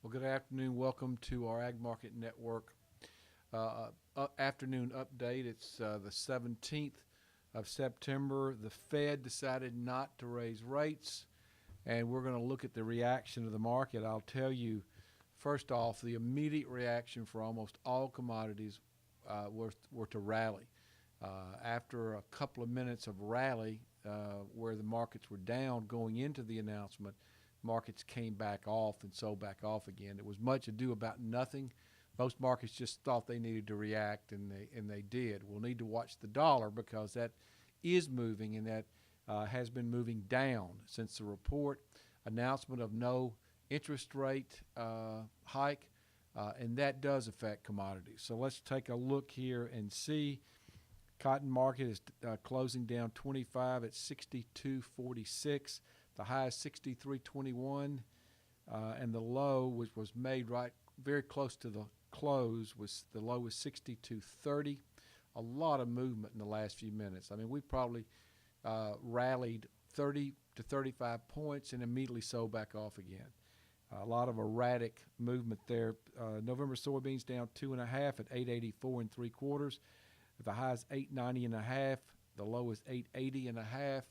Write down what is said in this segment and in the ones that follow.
Well, good afternoon. Welcome to our Ag Market Network afternoon update. It's the 17th of September. The Fed decided not to raise rates, and we're going to look at the reaction of the market. I'll tell you, first off, the immediate reaction for almost all commodities were to rally. After a couple of minutes of rally where the markets were down going into the announcement, markets came back off and sold back off again. It was much ado about nothing. Most markets just thought they needed to react, and they did. We'll need to watch the dollar because that is moving, and that has been moving down since the report. Announcement of no interest rate hike, and that does affect commodities. So let's take a look here and see. Cotton market is closing down 25 at 62.46. The high is 63.21, and the low, which was made right very close to the close, the low was 62.30. A lot of movement in the last few minutes. I mean, we probably rallied 30 to 35 points and immediately sold back off again. A lot of erratic movement there. November soybeans down 2.5 at 8.84 3/4. The high is 8.90.5. The low is 8.80.5.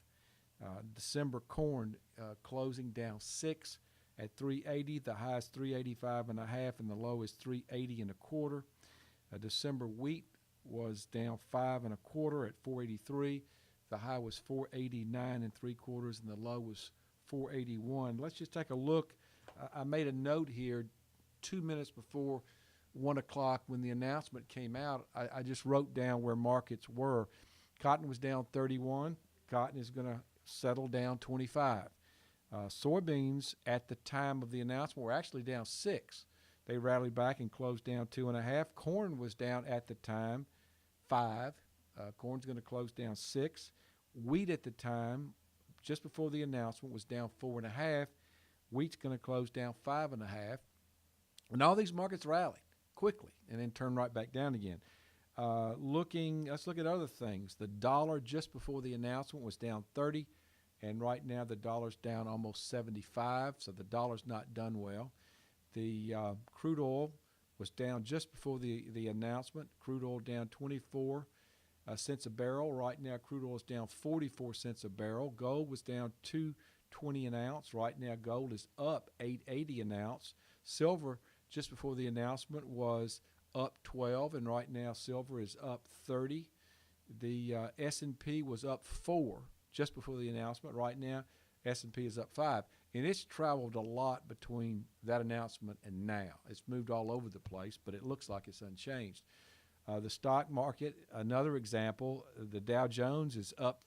December corn closing down 6 at 3.80. The high is 3.85.5, and the low is 3.80 1/4. December wheat was down 5 1/4 at 4.83. The high was 4.89 3/4, and the low was 4.81. Let's just take a look. I made a note here 2 minutes before 1 o'clock when the announcement came out. I just wrote down where markets were. Cotton was down 31. Cotton is going to settle down 25. Soybeans at the time of the announcement were actually down 6. They rallied back and closed down 2.5. Corn was down at the time 5. Corn's going to close down 6. Wheat at the time, just before the announcement, was down 4.5. Wheat's going to close down 5.5. And all these markets rallied quickly and then turn right back down again. Let's look at other things. The dollar just before the announcement was down 30, and right now the dollar's down almost 75, so the dollar's not done well. The crude oil was down just before the announcement. Crude oil down 24 cents a barrel. Right now crude oil is down 44 cents a barrel. Gold was down $2.20 an ounce. Right now gold is up $8.80 an ounce. Silver just before the announcement was up 12, and right now silver is up 30. The S&P was up 4 just before the announcement. Right now S&P is up 5, and it's traveled a lot between that announcement and now. It's moved all over the place, but it looks like it's unchanged. The stock market, another example, the Dow Jones is up,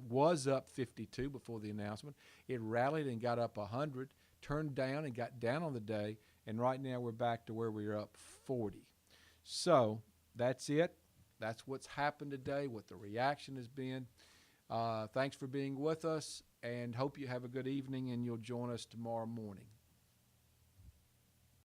was up 52 before the announcement. It rallied and got up 100, turned down and got down on the day, and right now we're back to where we were up 40. So that's it. That's what's happened today, what the reaction has been. Thanks for being with us, and hope you have a good evening, and you'll join us tomorrow morning.